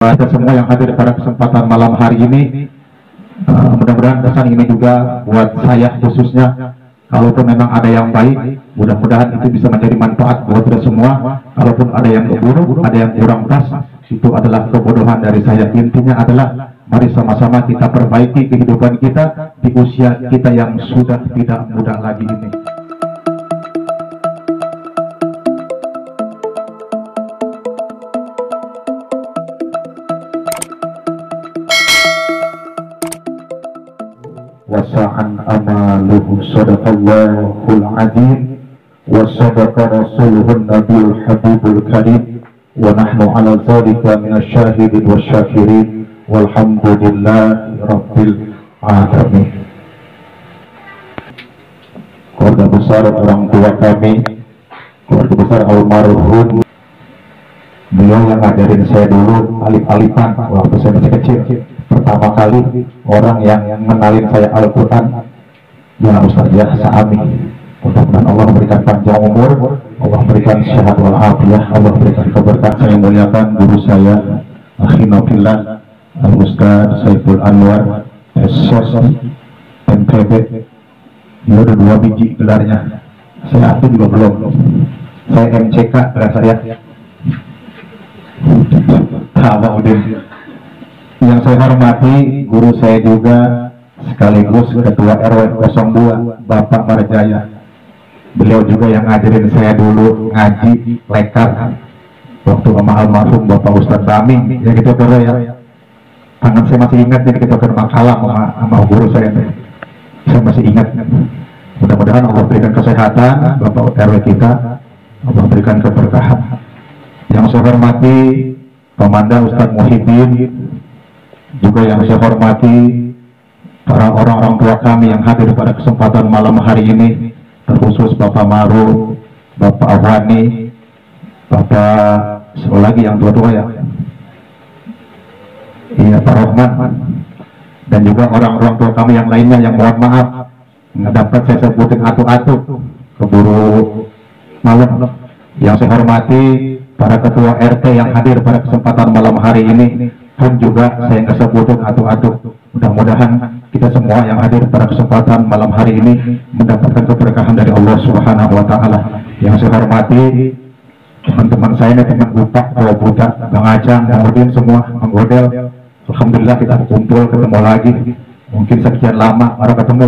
Kita semua yang hadir pada kesempatan malam hari ini, mudah-mudahan pesan ini juga buat saya khususnya. Kalaupun memang ada yang baik, mudah-mudahan itu bisa menjadi manfaat buat kita semua. Kalaupun ada yang buruk, ada yang kurang pas, itu adalah kebodohan dari saya. Intinya adalah mari sama-sama kita perbaiki kehidupan kita di usia kita yang sudah tidak muda lagi ini. Wasa'an amaluhu sadaqallahul azim wa sadaqa rasuluhun nabiyul habibul karim wa nahnu ala dzalika minasyahidin wasyakirin walhamdulillahi rabbil alamin. Keluarga besar orang tua kami, keluarga besar almarhum, beliau yang ngajarin saya dulu alif-alifan waktu saya masih kecil. Pertama kali orang yang mengenalin saya Al-Quran ya Ustaz Yahsa Ami. Mudah-mudahan Allah memberikan panjang umur, Allah memberikan sehat walafiat, Allah memberikan keberkahan. Saya muliakan guru saya Akhinabillah Al-Ustaz Saiful Anwar SOS MTB. Dia ada 2 biji gelarnya, saya aktif juga belum. Saya MCK gelar saya. Sama Udin. Yang saya hormati guru saya juga sekaligus Ketua RW 02 Bapak Marjaya. Beliau juga yang ngajarin saya dulu ngaji lekar waktu sama almarhum Bapak Ustadz Baming. Ya gitu kan ya. Tangan saya masih ingat jadi kita makalah sama guru saya. Saya masih ingat. Mudah-mudahan Allah berikan kesehatan Bapak RW kita, Allah berikan keberkahan. Yang saya hormati Komanda Ustadz Muhyiddin, juga yang saya hormati para orang-orang tua kami yang hadir pada kesempatan malam hari ini, terkhusus Bapak Maru, Bapak Awani, Bapak satu lagi yang tua-tua ya, iya Pak Rohman, dan juga orang-orang tua kami yang lainnya yang mohon maaf nggak dapat saya sebutin atu-atu keburu malam. Yang saya hormati para ketua RT yang hadir pada kesempatan malam hari ini pun juga saya nggak sebutin atu-atu. Mudah-mudahan kita semua yang hadir pada kesempatan malam hari ini mendapatkan keberkahan dari Allah Subhanahu wa Ta'ala. Yang saya hormati teman-teman saya, teman Bupak, Bawa Budak, Bang Acang, Bang Udin, semua, Bang Godel. Alhamdulillah kita kumpul, ketemu lagi. Mungkin sekian lama baru ketemu,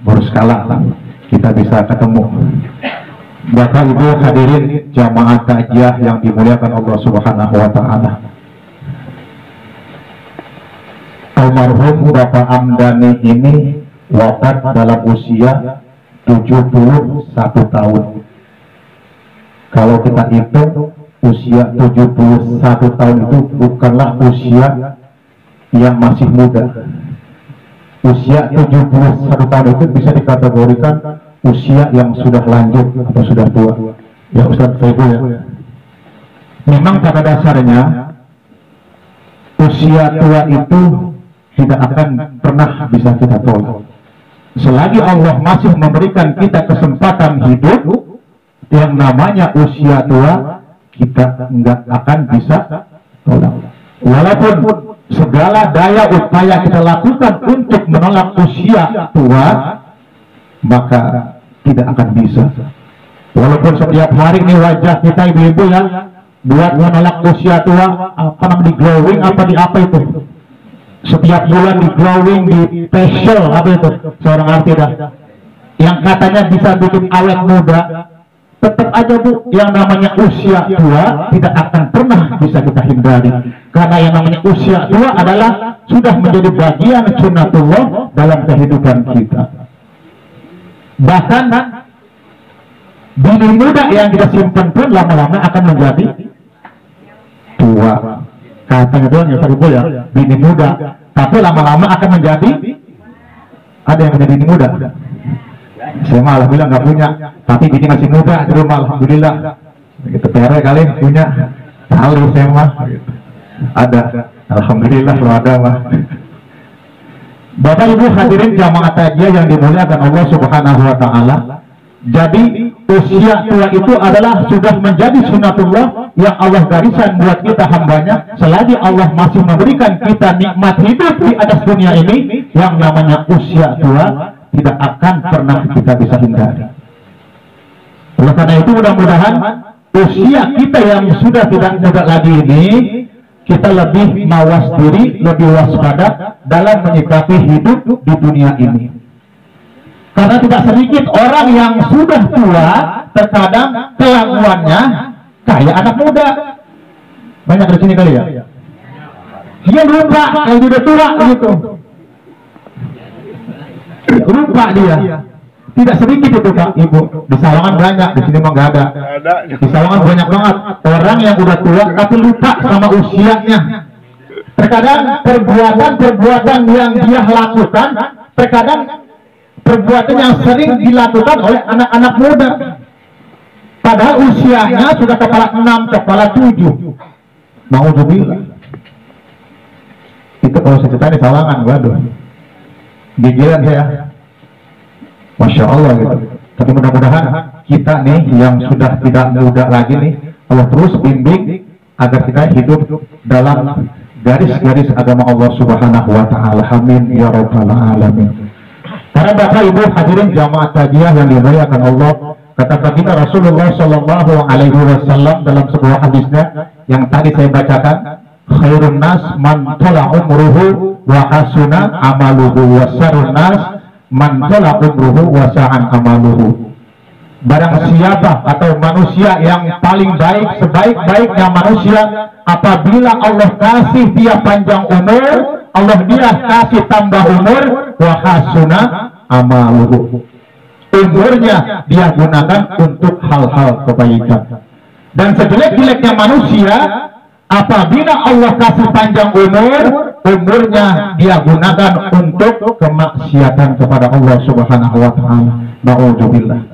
baru sekala kita bisa ketemu. Bapak Ibu hadirin jamaah takziah yang dimuliakan Allah Subhanahu wa Ta'ala. Almarhum Bapak Amdani ini wafat dalam usia 71 tahun. Kalau kita hitung usia 71 tahun itu bukanlah usia yang masih muda. Usia 71 tahun itu bisa dikategorikan usia yang sudah lanjut atau sudah tua. Ya Ustaz Saiful ya. Memang pada dasarnya usia tua itu tidak akan pernah bisa kita tolak. Selagi Allah masih memberikan kita kesempatan hidup, yang namanya usia tua kita nggak akan bisa tolak. Walaupun segala daya upaya kita lakukan untuk menolak usia tua, maka tidak akan bisa. Walaupun setiap hari ini wajah kita ibu-ibu ya buat menolak usia tua, apa namanya di glowing, apa di apa itu, setiap bulan di glowing, di facial, apa itu seorang arti dah, yang katanya bisa bikin awet muda. Tetap aja Bu, yang namanya usia tua tidak akan pernah bisa kita hindari, karena yang namanya usia tua adalah sudah menjadi bagian sunnatullah dalam kehidupan kita. Bahkan bini muda yang kita simpan pun lama-lama akan menjadi tua. Katanya doang ya Pak Ibu ya, bini muda, tapi lama-lama akan menjadi, ada yang menjadi bini muda. Saya malah bilang nggak punya, tapi bini masih muda di rumah, alhamdulillah. Gitu PR kali punya, kali saya mah gitu. Ada, alhamdulillah kalau ada mah. Bapak Ibu hadirin jamaah takziah yang dimuliakan Allah Subhanahu wa Ta'ala. Jadi usia tua itu adalah sudah menjadi sunnatullah yang Allah gariskan buat kita hambanya, selagi Allah masih memberikan kita nikmat hidup di atas dunia ini, yang namanya usia tua tidak akan pernah kita bisa hindari. Oleh karena itu mudah-mudahan usia kita yang sudah tidak muda lagi ini, kita lebih mawas diri, lebih waspada dalam menyikapi hidup di dunia ini. Karena tidak sedikit orang yang sudah tua, terkadang kelakuannya kayak anak muda. Banyak di sini kali ya. Dia lupa kalau udah tua gitu. Lupa dia. Tidak sedikit itu Pak, Ibu. Di Sawangan banyak, di sini mah nggak ada. Di Sawangan banyak banget orang yang udah tua tapi lupa sama usianya. Terkadang perbuatan yang dia lakukan, terkadang perbuatan yang sering dilakukan oleh anak-anak muda. Padahal usianya sudah kepala 6, kepala 7. Nauzubillah. Itu kalau saya cerita di Sawangan, waduh. Gigilan saya. Masya Allah gitu. Tapi mudah-mudahan kita nih yang sudah tidak muda lagi nih, Allah terus bimbing agar kita hidup dalam garis-garis agama Allah Subhanahu wa Ta'ala. Amin ya rabbal alamin. Para Bapak Ibu hadirin jamaah tajiyah yang dimuliakan Allah, kata baginda Rasulullah Shallallahu Alaihi Wasallam dalam sebuah hadisnya yang tadi saya bacakan, khairun nas man tala umruhu wa hasuna amaluhu wa syarrun nas man tala umruhu wa sa'an amaluhu. Barang siapa atau manusia yang paling baik, sebaik-baiknya manusia, apabila Allah kasih dia panjang umur, Allah dia kasih tambah umur, wa hasuna amaluhu. Umurnya dia gunakan untuk hal-hal kebaikan. Dan sejelek-jeleknya manusia, apabila Allah kasih panjang umur, umurnya dia gunakan untuk kemaksiatan kepada Allah Subhanahu wa Ta'ala. Nauzubillah.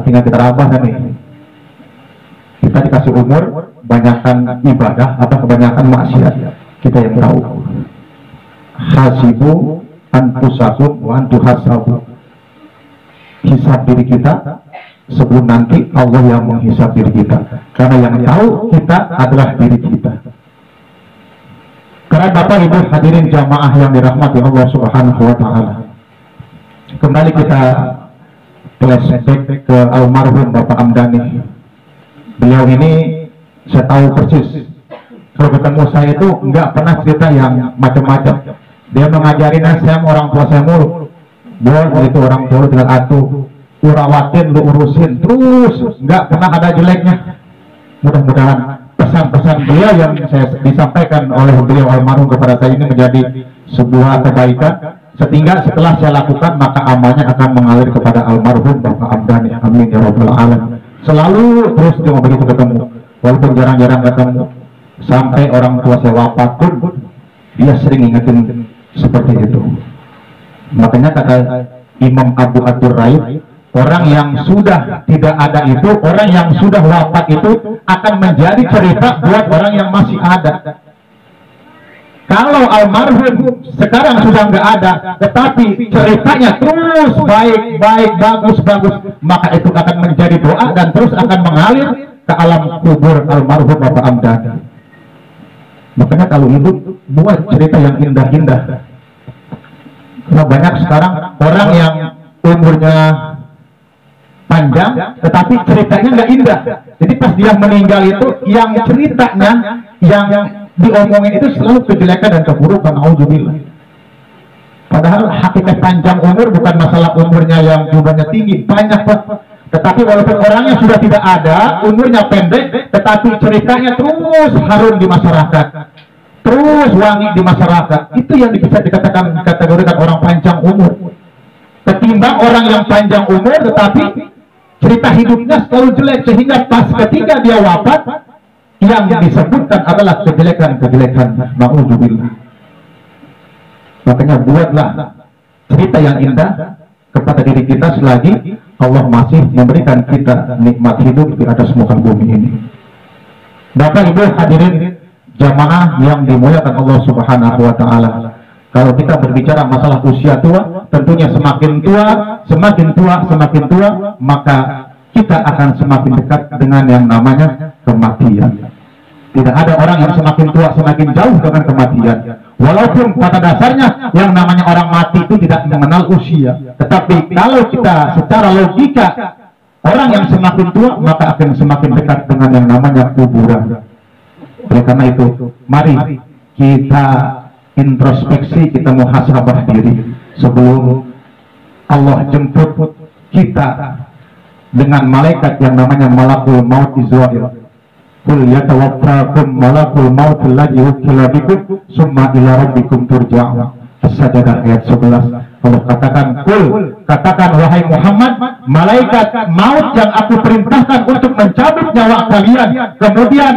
Tinggal kita rabah nih. Kita dikasih umur, banyakkan ibadah atau kebanyakan maksiat. Kita yang tahu. Hasibu anfusakum wa antuhasabu. Hisab diri kita sebelum nanti Allah yang menghisab diri kita. Karena yang tahu kita adalah diri kita. Karena Bapak Ibu hadirin jamaah yang dirahmati Allah Subhanahu wa Ta'ala, kembali kita flashback ke almarhum Bapak Amdani. Beliau ini saya tahu persis. Kalau ketemu saya itu nggak pernah cerita yang macam-macam. Dia mengajarin saya orang tua saya mulu. Buat itu orang tua lu tinggal atuh, lu rawatin, lu urusin terus, nggak pernah ada jeleknya. Mudah-mudahan pesan-pesan beliau yang saya disampaikan oleh beliau almarhum kepada saya ini menjadi sebuah kebaikan, sehingga setelah saya lakukan maka amalnya akan mengalir kepada almarhum Bapak Amdani. Amin ya rabbal alamin. Selalu terus cuma begitu ketemu, walaupun jarang-jarang ketemu. Sampai orang tua saya wafat pun dia sering ingetin seperti itu. Makanya kata Imam Abu Ad-Durraid, orang yang sudah tidak ada itu, orang yang sudah wafat itu akan menjadi cerita buat orang yang masih ada. Kalau almarhum sekarang sudah nggak ada, tetapi ceritanya terus baik, bagus, maka itu akan menjadi doa dan terus akan mengalir ke alam kubur almarhum Bapak Amdani. Makanya kalau hidup buat cerita yang indah-indah. Karena banyak sekarang orang yang umurnya panjang, tetapi ceritanya nggak indah. Jadi pas dia meninggal itu, yang ceritanya, yang diomongin itu selalu kejelekan dan keburukan. Auzubillah. Padahal hakikat panjang umur bukan masalah umurnya yang jumlahnya tinggi, banyak Pak. Tetapi walaupun orangnya sudah tidak ada, umurnya pendek, tetapi ceritanya terus harum di masyarakat, terus wangi di masyarakat. Itu yang bisa dikatakan kategorikan orang panjang umur. Ketimbang orang yang panjang umur tetapi cerita hidupnya selalu jelek, sehingga pas ketika dia wafat yang disebutkan adalah kejelekan-kejelekan. Nauzubillah. Makanya buatlah cerita yang indah kepada diri kita selagi Allah masih memberikan kita nikmat hidup di atas muka bumi ini. Bapak Ibu hadirin jamaah yang dimuliakan Allah Subhanahu wa Ta'ala, kalau kita berbicara masalah usia tua, tentunya semakin tua, maka kita akan semakin dekat dengan yang namanya kematian. Tidak ada orang yang semakin tua semakin jauh dengan kematian. Walaupun pada dasarnya yang namanya orang mati itu tidak mengenal usia. Tetapi kalau kita secara logika, orang yang semakin tua maka akan semakin dekat dengan yang namanya kuburan. Oleh karena itu, mari kita introspeksi, kita muhasabah diri sebelum Allah jemput kita dengan malaikat yang namanya malakul maut Israil. Qul yatawaffakum malakul maut alladzi wukila bikum summa ila rabbikum turja'un. As-Sajdah ayat 11. Allah katakan, katakan wahai Muhammad, malaikat maut yang aku perintahkan untuk mencabut nyawa kalian, kemudian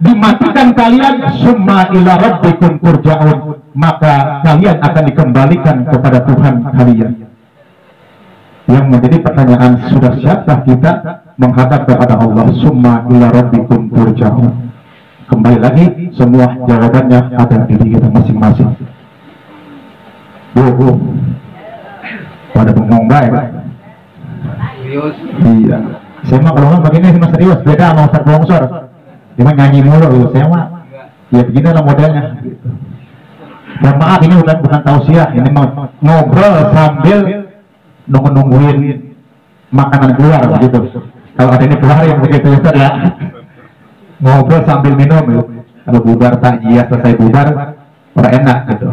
dimatikan kalian, summa ila rabbikum turja'un, maka kalian akan dikembalikan kepada Tuhan kalian. Yang menjadi pertanyaan, sudah siapkah kita menghadap kepada Allah? Summa ila rabbikum turja'un. Kembali lagi, semua jawabannya ada di diri kita masing-masing. Pada bengong baik. Iya. Saya mah kalau begini sih mas serius, beda sama Ustaz Bongsor. Dia mah nyanyi mulu gitu. Saya mah ya beginilah modelnya. Mohon maaf, ini bukan tausiah, ini mau ngobrol sambil nungguin makanan keluar begitu. Kalau ada ini keluar yang begitu Ustaz ya. Ngobrol sambil minum gitu. Kalau bubar takjiah selesai bubar, orang enak gitu.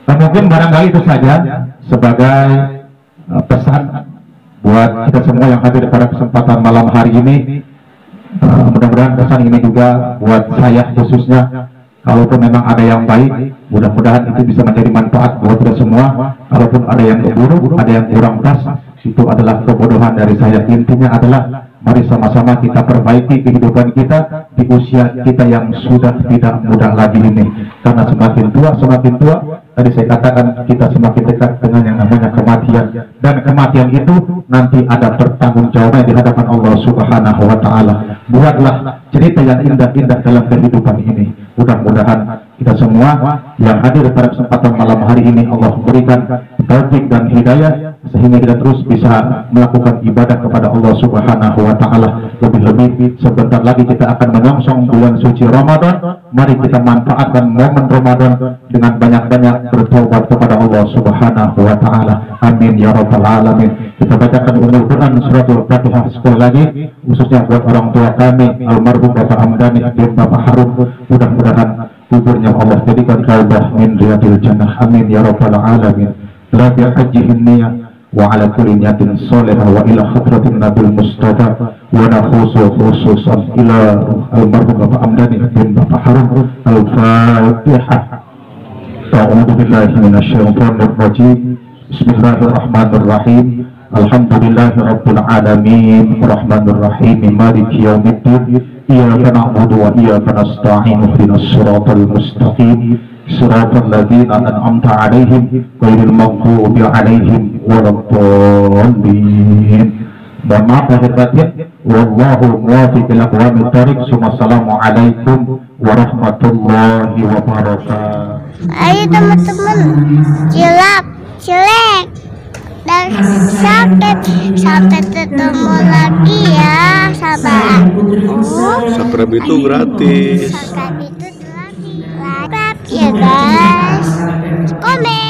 Dan mungkin barangkali itu saja sebagai pesan buat kita semua yang hadir pada kesempatan malam hari ini. Mudah-mudahan pesan ini juga buat saya khususnya, kalaupun memang ada yang baik, mudah-mudahan itu bisa menjadi manfaat buat kita semua. Kalaupun ada yang buruk, ada yang kurang pas, itu adalah kebodohan dari saya. Intinya adalah mari sama-sama kita perbaiki kehidupan kita di usia kita yang sudah tidak muda lagi ini. Karena semakin tua, tadi saya katakan kita semakin dekat dengan yang namanya kematian. Dan kematian itu nanti ada pertanggungjawaban di hadapan Allah Subhanahu wa Ta'ala. Buatlah cerita yang indah-indah dalam kehidupan ini. Mudah-mudahan kita semua yang hadir pada kesempatan malam hari ini Allah berikan taufik dan hidayah sehingga kita terus bisa melakukan ibadah kepada Allah Subhanahu wa Ta'ala. Lebih-lebih sebentar lagi kita akan menyongsong bulan suci Ramadan. Mari kita manfaatkan momen Ramadan dengan banyak-banyak bertobat kepada Allah Subhanahu wa Ta'ala. Amin ya rabbal alamin. Kita bacakan Ummul Quran suratul Fatihah sekali lagi, khususnya buat orang tua kami almarhum Bapak Hamdani dan Bapak Harun. Mudah-mudahan kuburnya Allah jadikan kaudah min riyadil jannah. Amin ya rabbal alamin. La bi'ajjihin niyah wa ala kulli niyatin salihah wa ila hadratin Nabil Mustafa wa nakhusu khususan ila almarhum Bapak Hamdani dan Bapak Harun. Al-Fatihah. A'udzu billahi minasyaitonir rajim. Bismillahirrahmanirrahim. Alhamdulillahi rabbil alamin, arrahmanir rahim, maliki yaumiddin. Iyyaka na'budu wa iyyaka nasta'in. Ihdinas siratal mustaqim, siratal ladzina an'amta 'alaihim ghairil maghdubi 'alaihim waladdallin. Mohon maaf lahir batin. Wallahu muwaffiq ila aqwamit thoriq. Assalamualaikum warahmatullahi wabarakatuh. Ayo teman-teman, cilek dan sampai ketemu lagi ya, sahabat aku. Subscribe itu gratis. Subscribe itu gratis. Like ya guys, komen.